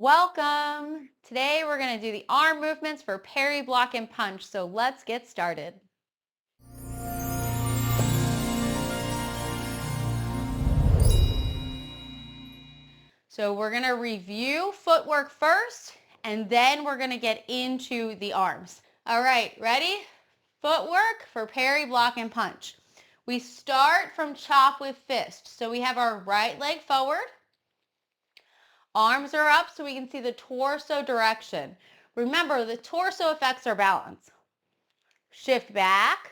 Welcome! Today we're going to do the arm movements for parry, block, and punch. So let's get started. So we're going to review footwork first, and then we're going to get into the arms. All right, ready? Footwork for parry, block, and punch. We start from chop with fist. So we have our right leg forward. Arms are up so we can see the torso direction. Remember, the torso affects our balance. Shift back,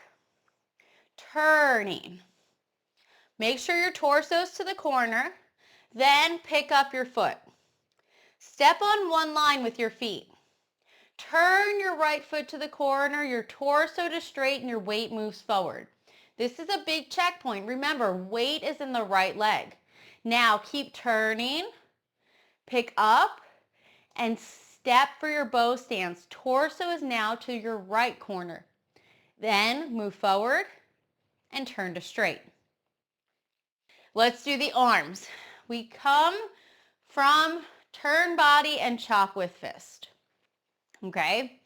turning. Make sure your torso's to the corner, then pick up your foot. Step on one line with your feet. Turn your right foot to the corner, your torso to straight, and your weight moves forward. This is a big checkpoint. Remember, weight is in the right leg. Now keep turning, pick up, and step for your bow stance. Torso is now to your right corner. Then move forward and turn to straight. Let's do the arms. We come from turn body and chop with fist. Okay?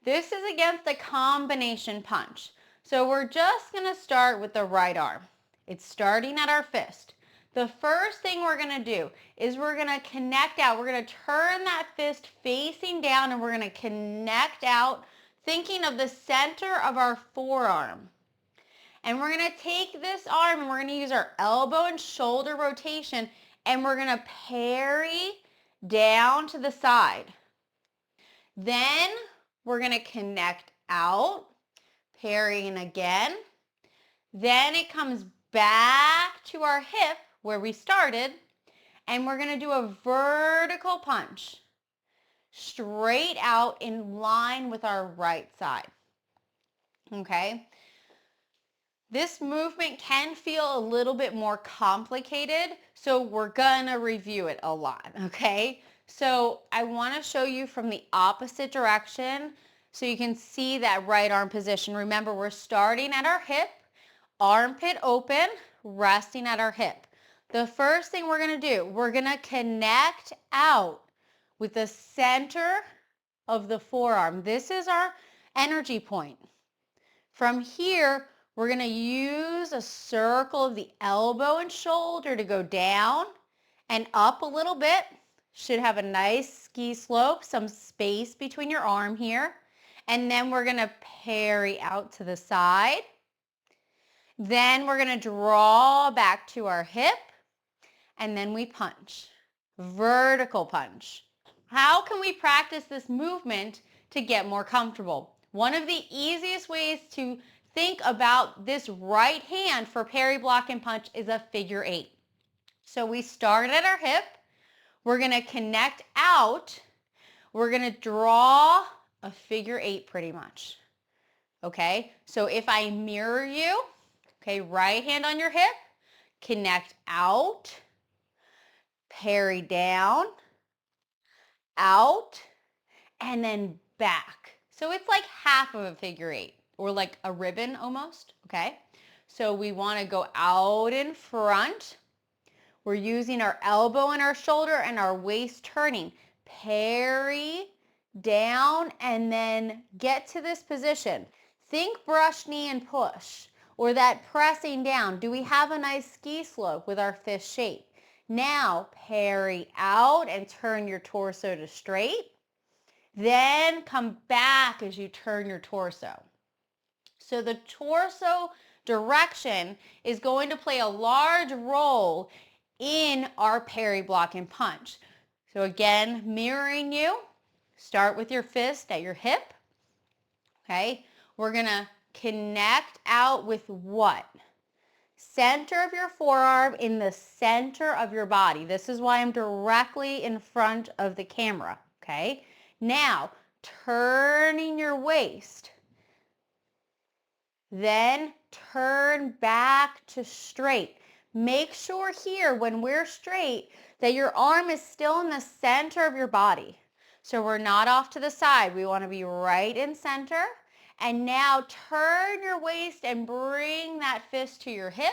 This is against a combination punch. So we're just going to start with the right arm. It's starting at our fist. The first thing we're going to do is we're going to connect out. We're going to turn that fist facing down and we're going to connect out, thinking of the center of our forearm. And we're going to take this arm and we're going to use our elbow and shoulder rotation and we're going to parry down to the side. Then we're going to connect out, parrying again. Then it comes back to our hip where we started, and we're going to do a vertical punch straight out in line with our right side. Okay? This movement can feel a little bit more complicated, so we're going to review it a lot, okay? So I want to show you from the opposite direction so you can see that right arm position. Remember, we're starting at our hip, armpit open, resting at our hip. The first thing we're going to do, we're going to connect out with the center of the forearm. This is our energy point. From here, we're going to use a circle of the elbow and shoulder to go down and up a little bit. Should have a nice ski slope, some space between your arm here. And then we're going to parry out to the side. Then we're going to draw back to our hip. And then we punch. Vertical punch. How can we practice this movement to get more comfortable? One of the easiest ways to think about this right hand for parry, block, and punch is a figure 8. So we start at our hip. We're going to connect out. We're going to draw a figure 8 pretty much. Okay? So if I mirror you, okay, right hand on your hip, connect out, parry down, out, and then back. So it's like half of a figure 8 or like a ribbon almost, okay? So we want to go out in front. We're using our elbow and our shoulder and our waist turning. Parry down and then get to this position. Think brush knee and push or that pressing down. Do we have a nice ski slope with our fist shape? Now parry out and turn your torso to straight. Then come back as you turn your torso. So the torso direction is going to play a large role in our parry, block, and punch. So again, mirroring you, start with your fist at your hip. Okay, we're going to connect out with what? Center of your forearm in the center of your body. This is why I'm directly in front of the camera, okay? Now, turning your waist. Then turn back to straight. Make sure here when we're straight that your arm is still in the center of your body. So we're not off to the side. We want to be right in center. And now turn your waist and bring that fist to your hip.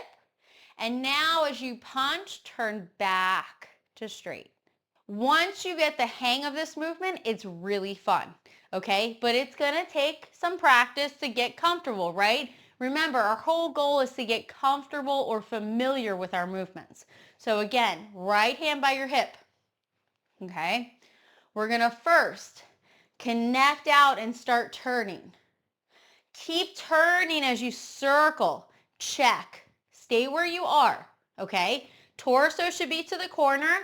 And now as you punch, turn back to straight. Once you get the hang of this movement, it's really fun, okay? But it's gonna take some practice to get comfortable, right? Remember, our whole goal is to get comfortable or familiar with our movements. So again, right hand by your hip, okay? We're gonna first connect out and start turning. Keep turning as you circle, check. Stay where you are, okay? Torso should be to the corner.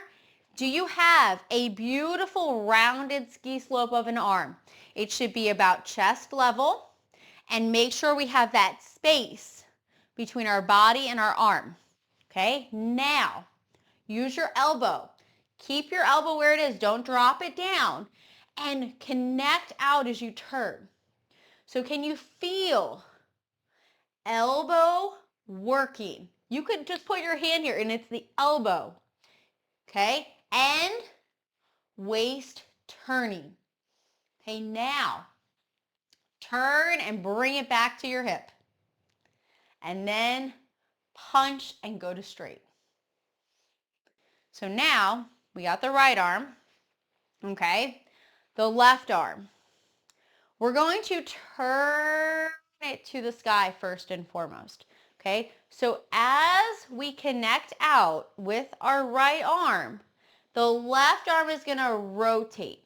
Do you have a beautiful rounded ski slope of an arm? It should be about chest level, and make sure we have that space between our body and our arm, okay? Now, use your elbow. Keep your elbow where it is. Don't drop it down, and connect out as you turn. So can you feel elbow working? You could just put your hand here and it's the elbow, okay? And waist turning. Okay, now turn and bring it back to your hip. And then punch and go to straight. So now we got the right arm, okay? The left arm. We're going to turn it to the sky first and foremost, okay? So as we connect out with our right arm, the left arm is gonna rotate.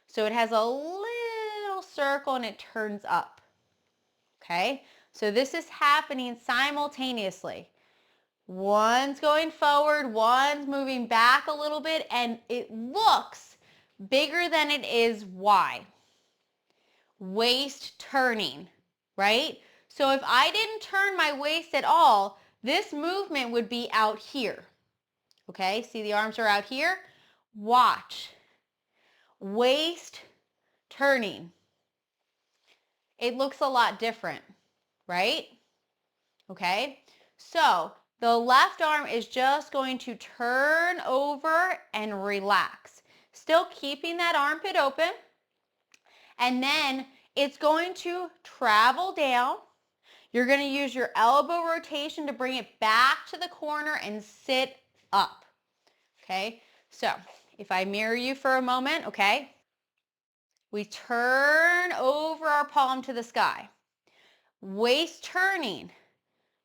So it has a little circle and it turns up, okay? So this is happening simultaneously. One's going forward, one's moving back a little bit, and it looks bigger than it is wide. Waist turning, right? So if I didn't turn my waist at all, this movement would be out here. Okay, see the arms are out here? Watch. Waist turning. It looks a lot different, right? Okay, so the left arm is just going to turn over and relax. Still keeping that armpit open. And then it's going to travel down. You're going to use your elbow rotation to bring it back to the corner and sit up. Okay, so if I mirror you for a moment, okay, we turn over our palm to the sky. Waist turning.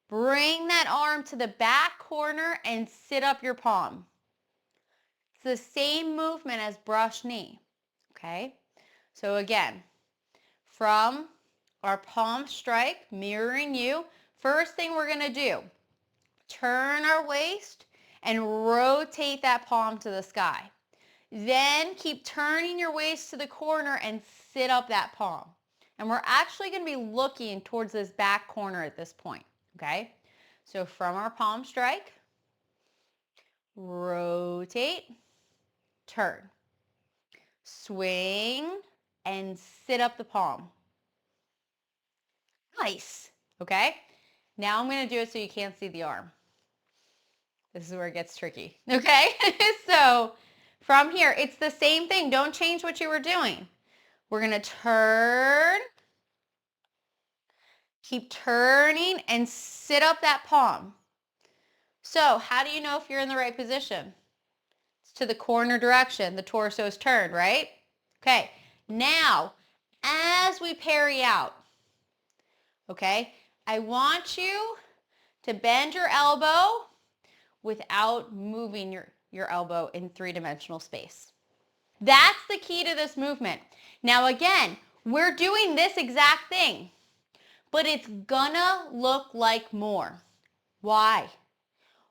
Bring that arm to the back corner and sit up your palm. It's the same movement as brush knee. Okay, so again, from our palm strike, mirroring you, first thing we're going to do, turn our waist and rotate that palm to the sky. Then keep turning your waist to the corner and sit up that palm. And we're actually going to be looking towards this back corner at this point, okay? So from our palm strike, rotate, turn, swing, and sit up the palm. Nice, okay? Now I'm going to do it so you can't see the arm. This is where it gets tricky, okay? So from here, it's the same thing. Don't change what you were doing. We're going to turn, keep turning, and sit up that palm. So how do you know if you're in the right position? It's to the corner direction. The torso is turned, right? Okay, now as we parry out, okay, I want you to bend your elbow without moving your elbow in three-dimensional space. That's the key to this movement. Now again, we're doing this exact thing, but it's gonna look like more. Why?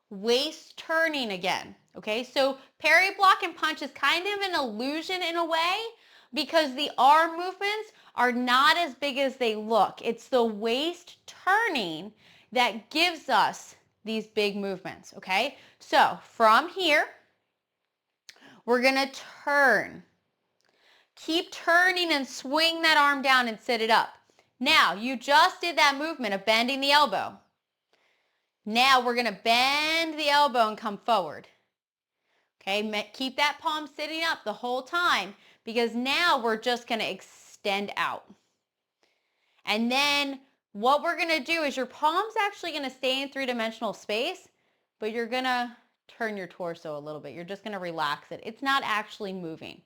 Waist turning again, okay? So parry, block, and punch is kind of an illusion in a way because the arm movements are not as big as they look. It's the waist turning that gives us these big movements, okay? So from here, we're gonna turn. Keep turning and swing that arm down and sit it up. Now, you just did that movement of bending the elbow. Now we're gonna bend the elbow and come forward. Okay, keep that palm sitting up the whole time because now we're just gonna extend out. And then what we're gonna do is your palm's actually gonna stay in three-dimensional space, but you're gonna turn your torso a little bit. You're just going to relax it. It's not actually moving.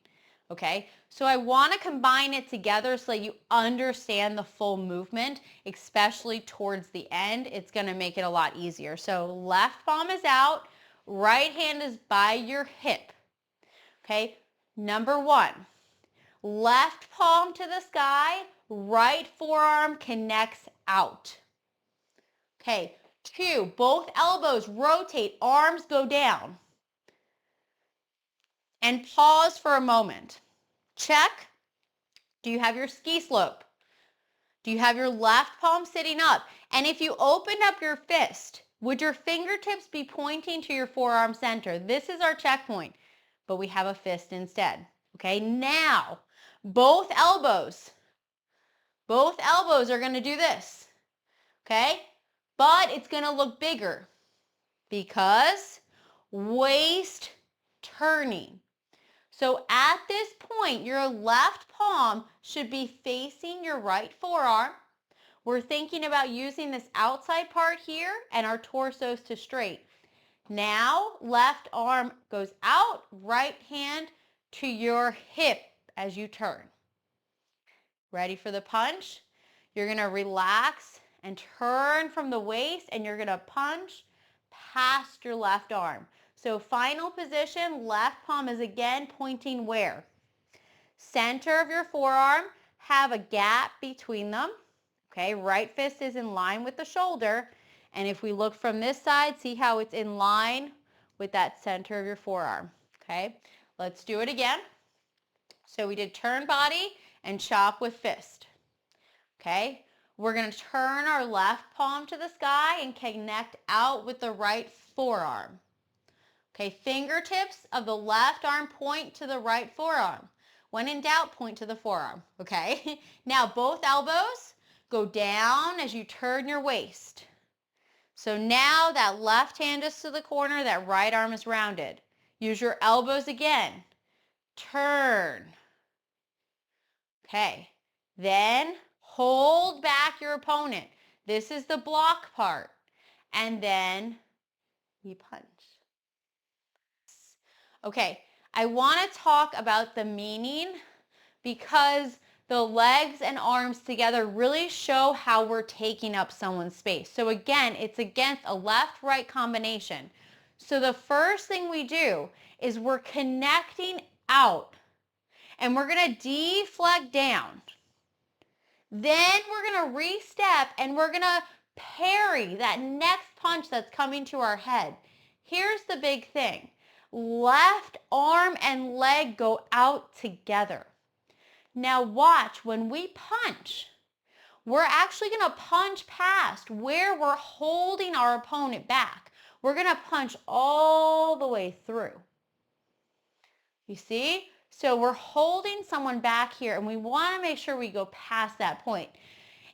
Okay, so I want to combine it together so that you understand the full movement, especially towards the end. It's going to make it a lot easier. So left palm is out, right hand is by your hip. Okay, number 1, left palm to the sky, right forearm connects out. Okay, 2, both elbows rotate, arms go down. And pause for a moment. Check. Do you have your ski slope? Do you have your left palm sitting up? And if you opened up your fist, would your fingertips be pointing to your forearm center? This is our checkpoint, but we have a fist instead. Okay, now both elbows are going to do this. Okay, but it's going to look bigger because waist turning. So at this point, your left palm should be facing your right forearm. We're thinking about using this outside part here and our torsos to straight. Now, left arm goes out, right hand to your hip as you turn. Ready for the punch? You're going to relax and turn from the waist, and you're going to punch past your left arm. So final position, left palm is again pointing where? Center of your forearm, have a gap between them. Okay, right fist is in line with the shoulder. And if we look from this side, see how it's in line with that center of your forearm. Okay, let's do it again. So we did turn body and chop with fist. Okay, we're going to turn our left palm to the sky and connect out with the right forearm. Okay, fingertips of the left arm point to the right forearm. When in doubt, point to the forearm. Okay, now both elbows go down as you turn your waist. So now that left hand is to the corner, that right arm is rounded. Use your elbows again. Turn. Okay, then hold back your opponent. This is the block part. And then we punch. Okay, I want to talk about the meaning because the legs and arms together really show how we're taking up someone's space. So again, it's against a left-right combination. So the first thing we do is we're connecting out and we're going to deflect down. Then we're going to re-step and we're going to parry that next punch that's coming to our head. Here's the big thing. Left arm and leg go out together. Now watch, when we punch, we're actually going to punch past where we're holding our opponent back. We're going to punch all the way through. You see? So we're holding someone back here and we want to make sure we go past that point.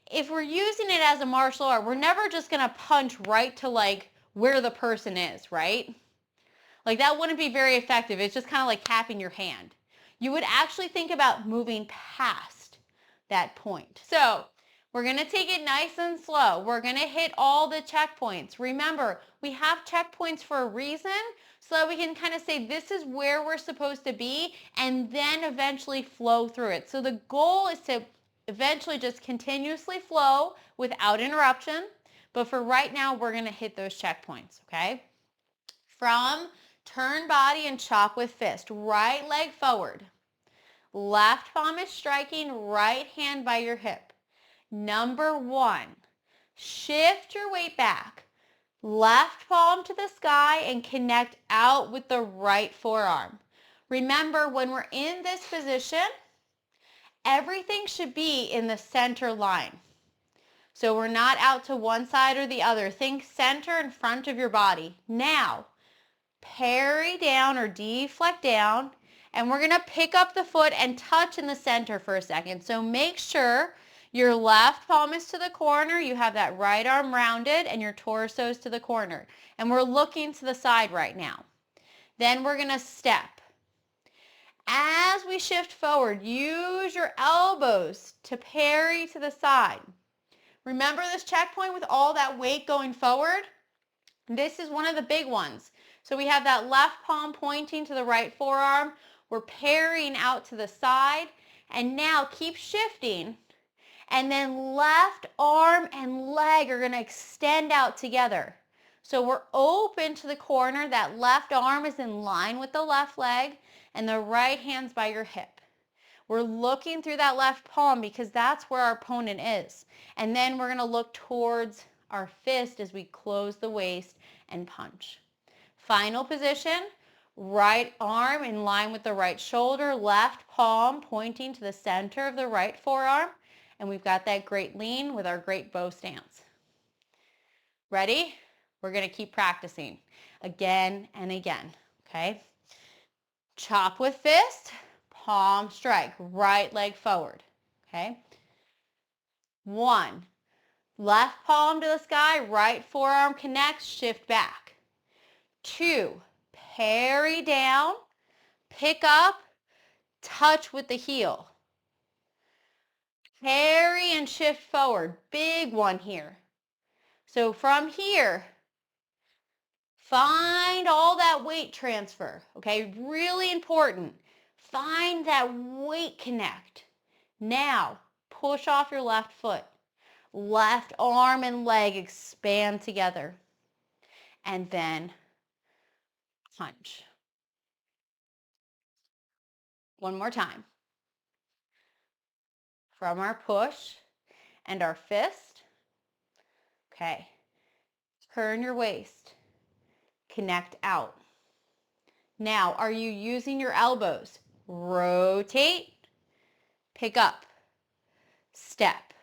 If we're using it as a martial art, we're never just going to punch right to like where the person is, right? Like that wouldn't be very effective. It's just kind of like tapping your hand. You would actually think about moving past that point. So we're going to take it nice and slow. We're going to hit all the checkpoints. Remember, we have checkpoints for a reason so that we can kind of say this is where we're supposed to be and then eventually flow through it. So the goal is to eventually just continuously flow without interruption. But for right now, we're going to hit those checkpoints, okay? From turn body and chop with fist. Right leg forward. Left palm is striking, right hand by your hip. Number 1, shift your weight back. Left palm to the sky and connect out with the right forearm. Remember, when we're in this position, everything should be in the center line. So we're not out to one side or the other. Think center in front of your body. Now, parry down or deflect down, and we're going to pick up the foot and touch in the center for a second. So make sure your left palm is to the corner, you have that right arm rounded, and your torso is to the corner. And we're looking to the side right now. Then we're going to step. As we shift forward, use your elbows to parry to the side. Remember this checkpoint with all that weight going forward? This is one of the big ones. So we have that left palm pointing to the right forearm. We're parrying out to the side. And now keep shifting. And then left arm and leg are going to extend out together. So we're open to the corner. That left arm is in line with the left leg and the right hand's by your hip. We're looking through that left palm because that's where our opponent is. And then we're going to look towards our fist as we close the waist and punch. Final position, right arm in line with the right shoulder, left palm pointing to the center of the right forearm. And we've got that great lean with our great bow stance. Ready? We're going to keep practicing again and again, okay? Chop with fist, palm strike, right leg forward, okay? 1, left palm to the sky, right forearm connects, shift back. 2, parry down, pick up, touch with the heel. Parry and shift forward, big one here. So from here, find all that weight transfer, okay? Really important. Find that weight connect. Now, push off your left foot. Left arm and leg expand together. And then punch. One more time. From our push and our fist. Okay. Turn your waist. Connect out. Now, are you using your elbows? Rotate, pick up, step.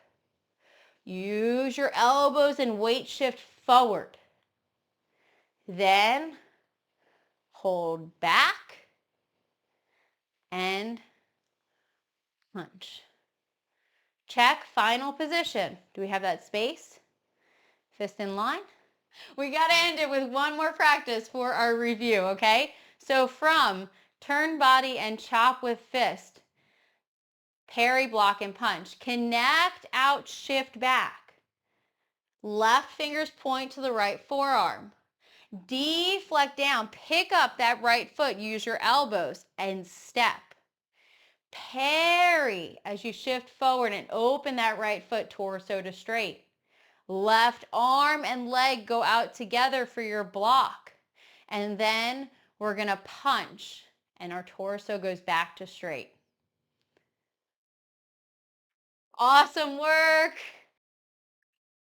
Use your elbows and weight shift forward. Then hold back and punch. Check, final position. Do we have that space? Fist in line. We got to end it with one more practice for our review, okay? So from turn body and chop with fist, parry, block, and punch. Connect out, shift back. Left fingers point to the right forearm. Deflect down, pick up that right foot, use your elbows, and step. Parry as you shift forward and open that right foot, torso to straight. Left arm and leg go out together for your block. And then we're going to punch and our torso goes back to straight. Awesome work.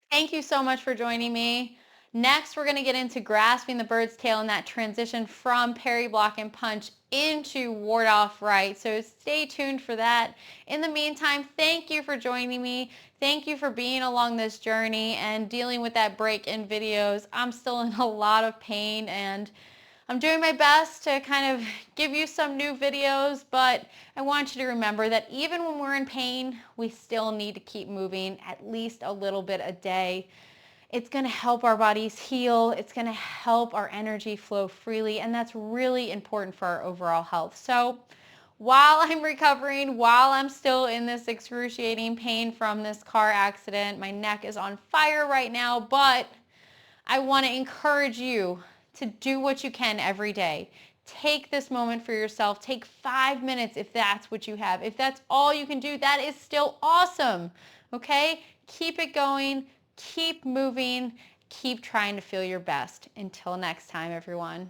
Thank you so much for joining me. Next, we're going to get into grasping the bird's tail and that transition from parry, block, and punch into ward off right. So stay tuned for that. In the meantime, thank you for joining me. Thank you for being along this journey and dealing with that break in videos. I'm still in a lot of pain and I'm doing my best to kind of give you some new videos, but I want you to remember that even when we're in pain, we still need to keep moving at least a little bit a day. It's going to help our bodies heal. It's going to help our energy flow freely, and that's really important for our overall health. So while I'm recovering, while I'm still in this excruciating pain from this car accident, my neck is on fire right now, but I want to encourage you to do what you can every day. Take this moment for yourself. Take 5 minutes if that's what you have. If that's all you can do, that is still awesome. Okay? Keep it going. Keep moving. Keep trying to feel your best. Until next time, everyone.